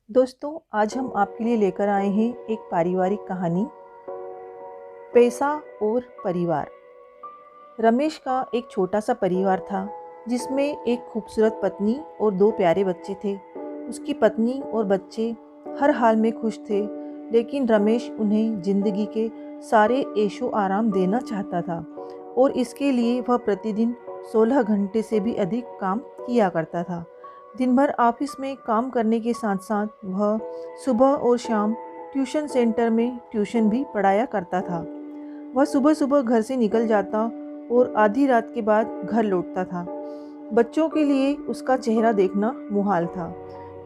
दोस्तों, आज हम आपके लिए लेकर आए हैं एक पारिवारिक कहानी, पैसा और परिवार। रमेश का एक छोटा सा परिवार था जिसमें एक खूबसूरत पत्नी और दो प्यारे बच्चे थे। उसकी पत्नी और बच्चे हर हाल में खुश थे, लेकिन रमेश उन्हें जिंदगी के सारे ऐशो आराम देना चाहता था और इसके लिए वह प्रतिदिन 16 घंटे से भी अधिक काम किया करता था। दिन भर ऑफिस में काम करने के साथ साथ वह सुबह और शाम ट्यूशन सेंटर में ट्यूशन भी पढ़ाया करता था। वह सुबह सुबह घर से निकल जाता और आधी रात के बाद घर लौटता था। बच्चों के लिए उसका चेहरा देखना मुहाल था,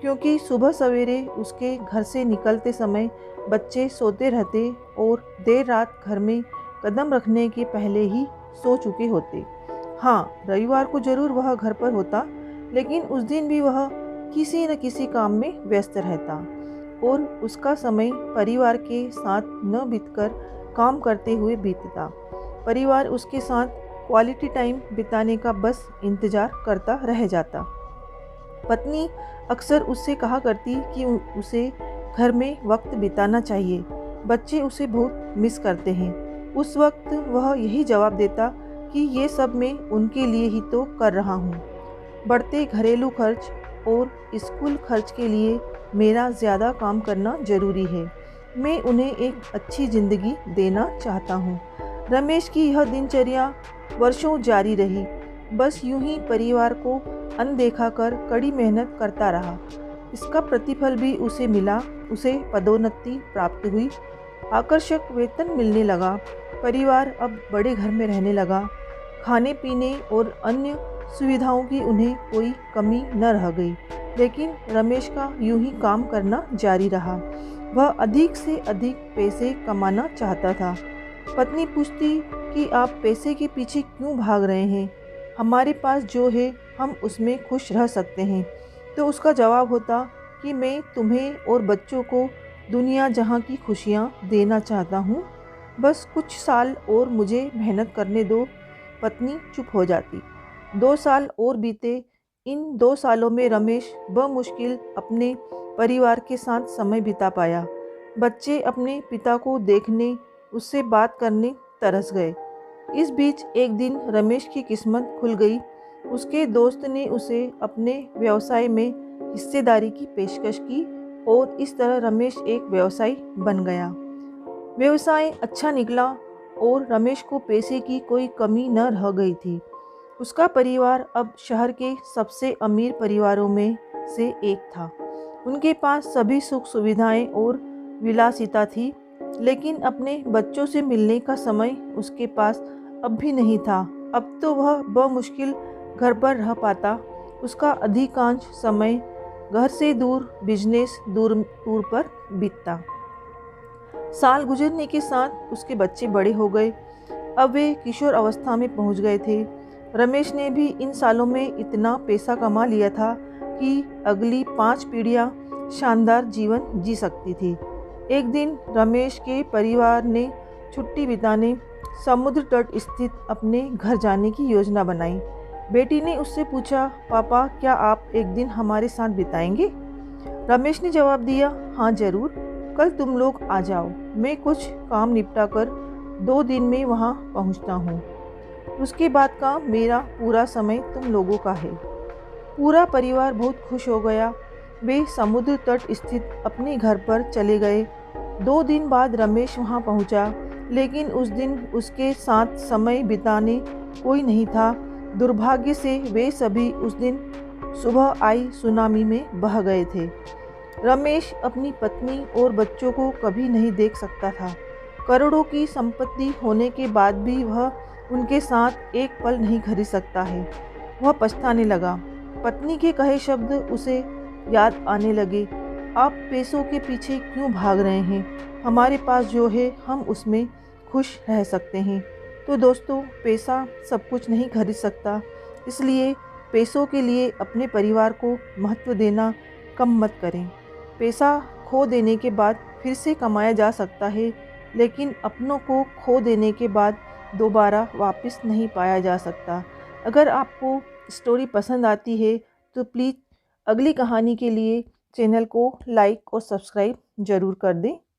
क्योंकि सुबह सवेरे उसके घर से निकलते समय बच्चे सोते रहते और देर रात घर में कदम रखने के पहले ही सो चुके होते। हाँ, रविवार को जरूर वह घर पर होता, लेकिन उस दिन भी वह किसी न किसी काम में व्यस्त रहता और उसका समय परिवार के साथ न बीतकर काम करते हुए बीतता। परिवार उसके साथ क्वालिटी टाइम बिताने का बस इंतजार करता रह जाता। पत्नी अक्सर उससे कहा करती कि उसे घर में वक्त बिताना चाहिए, बच्चे उसे बहुत मिस करते हैं। उस वक्त वह यही जवाब देता कि ये सब मैं उनके लिए ही तो कर रहा हूँ। बढ़ते घरेलू खर्च और स्कूल खर्च के लिए मेरा ज़्यादा काम करना ज़रूरी है। मैं उन्हें एक अच्छी ज़िंदगी देना चाहता हूँ। रमेश की यह दिनचर्या वर्षों जारी रही। बस यूं ही परिवार को अनदेखा कर कड़ी मेहनत करता रहा। इसका प्रतिफल भी उसे मिला। उसे पदोन्नति प्राप्त हुई, आकर्षक वेतन मिलने लगा। परिवार अब बड़े घर में रहने लगा। खाने पीने और अन्य सुविधाओं की उन्हें कोई कमी न रह गई, लेकिन रमेश का यूं ही काम करना जारी रहा। वह अधिक से अधिक पैसे कमाना चाहता था। पत्नी पूछती कि आप पैसे के पीछे क्यों भाग रहे हैं? हमारे पास जो है हम उसमें खुश रह सकते हैं। तो उसका जवाब होता कि मैं तुम्हें और बच्चों को दुनिया जहां की खुशियां देना चाहता हूं। बस कुछ साल और मुझे मेहनत करने दो। पत्नी चुप हो जाती। 2 साल और बीते। इन 2 सालों में रमेश बमुश्किल अपने परिवार के साथ समय बिता पाया। बच्चे अपने पिता को देखने, उससे बात करने तरस गए। इस बीच एक दिन रमेश की किस्मत खुल गई। उसके दोस्त ने उसे अपने व्यवसाय में हिस्सेदारी की पेशकश की और इस तरह रमेश एक व्यवसायी बन गया। व्यवसाय अच्छा निकला और रमेश को पैसे की कोई कमी न रह गई थी। उसका परिवार अब शहर के सबसे अमीर परिवारों में से एक था। उनके पास सभी सुख सुविधाएं और विलासिता थी, लेकिन अपने बच्चों से मिलने का समय उसके पास अब भी नहीं था। अब तो वह बमुश्किल घर पर रह पाता। उसका अधिकांश समय घर से दूर बिजनेस टूर पर बीतता। साल गुजरने के साथ उसके बच्चे बड़े हो गए। अब वे किशोर अवस्था में पहुंच गए थे। रमेश ने भी इन सालों में इतना पैसा कमा लिया था कि अगली 5 पीढ़ियां शानदार जीवन जी सकती थी। एक दिन रमेश के परिवार ने छुट्टी बिताने समुद्र तट स्थित अपने घर जाने की योजना बनाई। बेटी ने उससे पूछा, पापा क्या आप एक दिन हमारे साथ बिताएंगे? रमेश ने जवाब दिया, हाँ जरूर, कल तुम लोग आ जाओ। मैं कुछ काम निपटा कर 2 दिन में वहाँ पहुँचता हूँ। उसके बाद का मेरा पूरा समय तुम लोगों का है। पूरा परिवार बहुत खुश हो गया। वे समुद्र तट स्थित अपने घर पर चले गए। 2 दिन बाद रमेश वहाँ पहुँचा, लेकिन उस दिन उसके साथ समय बिताने कोई नहीं था। दुर्भाग्य से वे सभी उस दिन सुबह आई सुनामी में बह गए थे। रमेश अपनी पत्नी और बच्चों को कभी नहीं देख सकता था। करोड़ों की संपत्ति होने के बाद भी वह उनके साथ एक पल नहीं खरीद सकता है। वह पछताने लगा। पत्नी के कहे शब्द उसे याद आने लगे। आप पैसों के पीछे क्यों भाग रहे हैं? हमारे पास जो है हम उसमें खुश रह सकते हैं। तो दोस्तों, पैसा सब कुछ नहीं खरीद सकता, इसलिए पैसों के लिए अपने परिवार को महत्व देना कम मत करें। पैसा खो देने के बाद फिर से कमाया जा सकता है, लेकिन अपनों को खो देने के बाद दोबारा वापस नहीं पाया जा सकता। अगर आपको स्टोरी पसंद आती है तो प्लीज़ अगली कहानी के लिए चैनल को लाइक और सब्सक्राइब ज़रूर कर दें।